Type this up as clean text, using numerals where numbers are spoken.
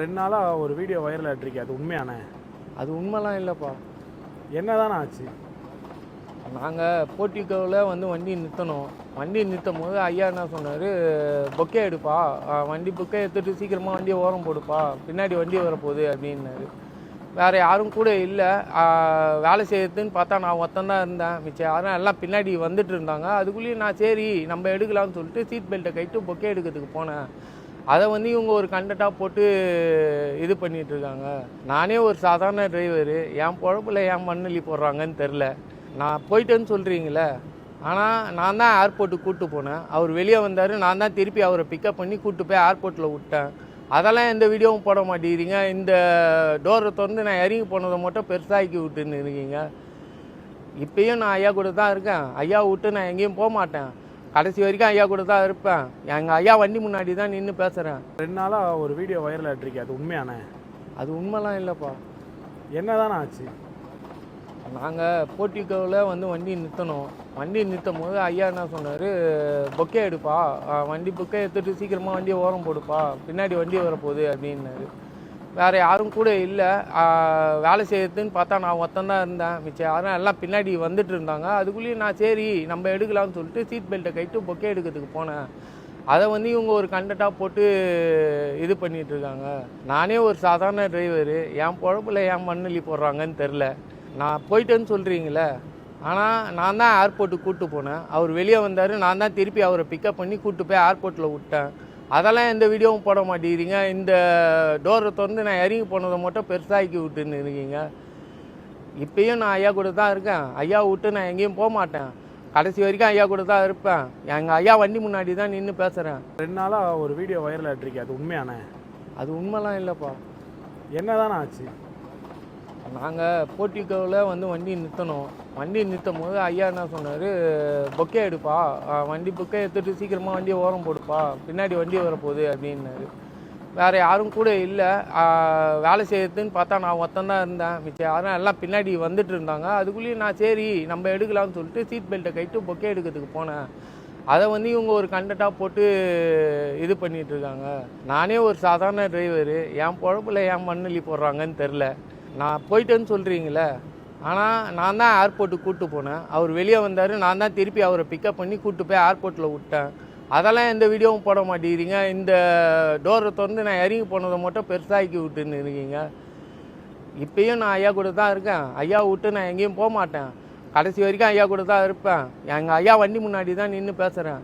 2 நாளா ஒரு video viral ஆயிட்டிருக்கு. அது உண்மையானே? அது உண்மைலாம் இல்லைப்பா. என்னதானே ஆச்சு? நாங்கள் போர்ட்டிகோவில் வண்டி நிறுத்தணும். வண்டி நிறுத்தும் போது ஐயா என்ன சொன்னார், பொக்கே எடுப்பா, வண்டி பொக்கே எடுத்துகிட்டு சீக்கிரமாக வண்டியை ஓரம் போடுப்பா, பின்னாடி வண்டி வரப்போகுது அப்படின்னாரு. வேறு யாரும் கூட இல்லை. வேலை செய்யறதுன்னு பார்த்தா நான் ஒருத்தந்தான் இருந்தேன். மிச்சம் யாரும் எல்லாம் பின்னாடி வந்துட்டு இருந்தாங்க. அதுக்குள்ளேயும் நான் சரி நம்ம எடுக்கலாம்னு சொல்லிட்டு சீட் பெல்ட்டை கட்டிட்டு பொக்கே எடுக்கிறதுக்கு போனேன். அதை இவங்க ஒரு கண்டென்ட்டாக போட்டு இது பண்ணிகிட்ருக்காங்க. நானே ஒரு சாதாரண டிரைவரு, என் பொழப்பில் ஏன் மண்ணள்ளி போடுறாங்கன்னு தெரில. நான் போயிட்டேன்னு சொல்கிறீங்களே, ஆனால் நான் தான் ஏர்போர்ட்டுக்கு கூப்பிட்டு போனேன். அவர் வெளியே வந்தார், நான் தான் திருப்பி அவரை பிக்கப் பண்ணி கூப்பிட்டு போய் ஏர்போர்ட்டில் விட்டேன். அதெல்லாம் எந்த வீடியோவும் போட மாட்டேங்கிறீங்க. இந்த டோரை திறந்து நான் இறங்கி போனதை மட்டும் பெருசாக்கி விட்டுன்னு இருக்கீங்க. இப்பயும் நான் ஐயா கூட தான் இருக்கேன். ஐயா விட்டு நான் எங்கேயும் போக மாட்டேன். கடைசி வரைக்கும் ஐயா கூட தான் இருப்பேன். எங்கள் ஐயா வண்டி முன்னாடி தான் நின்று பேசுகிறேன். 2 நாளாக ஒரு வீடியோ வைரல் ஆயிட்டிருக்கு. அது உண்மையானே? அது உண்மைலாம் இல்லைப்பா. என்னதானே ஆச்சு? நாங்கள் போர்ட்டிகோவில் வண்டி நிறுத்தணும். வண்டி நிறுத்தும் போது ஐயா என்ன சொன்னார், பொக்கே எடுப்பா, வண்டி பொக்கே எடுத்துகிட்டு சீக்கிரமாக வண்டியை ஓரம் போடுப்பா, பின்னாடி வண்டி வரப்போகுது அப்படின்னாரு. வேறு யாரும் கூட இல்லை. வேலை செய்யறதுன்னு பார்த்தா நான் ஒருத்தந்தான் இருந்தேன். மிச்சம் யாரும் எல்லாம் பின்னாடி வந்துட்டு இருந்தாங்க. அதுக்குள்ளேயும் நான் சரி நம்ம எடுக்கலாம்னு சொல்லிட்டு சீட் பெல்ட்டை கட்டிட்டு பொக்கே எடுக்கிறதுக்கு போனேன். அதை இவங்க ஒரு கண்டென்ட்டாக போட்டு இது பண்ணிகிட்ருக்காங்க. நானே ஒரு சாதாரண டிரைவரு, என் பொழப்பில் ஏன் மண்ணள்ளி போடுறாங்கன்னு தெரில. நான் போயிட்டேன்னு சொல்கிறீங்களே, ஆனால் நான் தான் ஏர்போர்ட்டுக்கு கூப்பிட்டு போனேன். அவர் வெளியே வந்தார், நான் தான் திருப்பி அவரை பிக்கப் பண்ணி கூப்பிட்டு போய் ஏர்போர்ட்டில் விட்டேன். அதெல்லாம் எந்த வீடியோவும் போட மாட்டேங்கிறீங்க. இந்த டோரை திறந்து நான் இறங்கி போனதை மட்டும் பெருசாக்கி விட்டுன்னு இருக்கீங்க. இப்பயும் நான் ஐயா கூட தான் இருக்கேன். ஐயா விட்டு நான் எங்கேயும் போக மாட்டேன். கடைசி வரைக்கும் ஐயா கூட தான் இருப்பேன். எங்கள் ஐயா வண்டி முன்னாடி தான் நின்று பேசுகிறேன். 2 நாளாக ஒரு வீடியோ வைரல் ஆயிட்டிருக்கு. அது உண்மையானே? அது உண்மைலாம் இல்லைப்பா. என்னதானே ஆச்சு? நாங்கள் போர்ட்டிகோவில் வண்டி நிறுத்தணும். வண்டி நிறுத்தும் போது ஐயா என்ன சொன்னார், பொக்கே எடுப்பா, வண்டி பொக்கே எடுத்துகிட்டு சீக்கிரமாக வண்டியை ஓரம் போடுப்பா, பின்னாடி வண்டி வரப்போகுது அப்படின்னாரு. வேறு யாரும் கூட இல்லை. வேலை செய்யறதுன்னு பார்த்தா நான் ஒருத்தந்தான் இருந்தேன். மிச்சம் யாரும் எல்லாம் பின்னாடி வந்துட்டு இருந்தாங்க. அதுக்குள்ளேயும் நான் சரி நம்ம எடுக்கலாம்னு சொல்லிட்டு சீட் பெல்ட்டை கட்டிட்டு பொக்கே எடுக்கிறதுக்கு போனேன். அதை இவங்க ஒரு கண்டென்ட்டாக போட்டு இது பண்ணிகிட்ருக்காங்க. நானே ஒரு சாதாரண டிரைவரு, என் பொழப்பில் ஏன் மண்ணள்ளி போடுறாங்கன்னு தெரில. நான் போயிட்டேன்னு சொல்கிறீங்களே, ஆனால் நான் தான் ஏர்போர்ட்டுக்கு கூப்பிட்டு போனேன். அவர் வெளியே வந்தார், நான் தான் திருப்பி அவரை பிக்கப் பண்ணி கூப்பிட்டு போய் ஏர்போர்ட்டில் விட்டேன். அதெல்லாம் எந்த வீடியோவும் போட மாட்டேங்கிறீங்க. இந்த டோரை திறந்து நான் இறங்கி போனதை மட்டும் பெருசாக்கி விட்டுன்னு இருக்கீங்க. இப்பயும் நான் ஐயா கூட தான் இருக்கேன். ஐயா விட்டு நான் எங்கேயும் போக மாட்டேன். கடைசி வரைக்கும் ஐயா கூட தான் இருப்பேன். எங்கள் ஐயா வண்டி முன்னாடி தான் நின்று பேசுகிறேன்.